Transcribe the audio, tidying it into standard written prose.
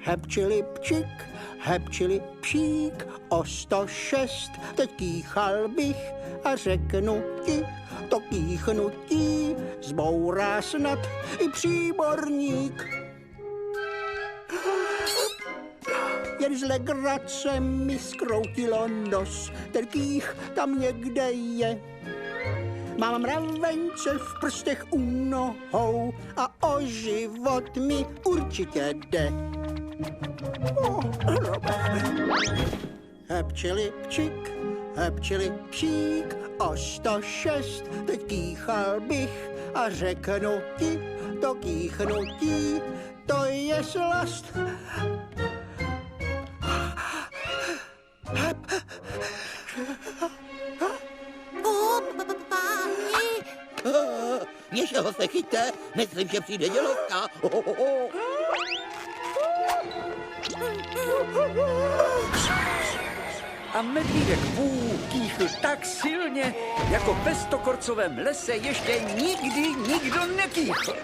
Hepčili pčik, hepčili pšík, o 106 teď kýchal bych a řeknu ti, to kýchnutí zbourá snad i příborník. Jen z legrace mi zkroutilo nos, ten kých tam někde je. Mám mravence v prstech u nohou a o život mi určitě jde. Hepčili pčik, hepčili pšík, o 106 teď kýchal bych a řeknu ti, to kýchnutí, to je slast. Něčeho se chyťte, myslím, že přijde dělovka. A medvídek Pooh kýchl tak silně, jako ve stokorcovém lese ještě nikdy nikdo nekýchl.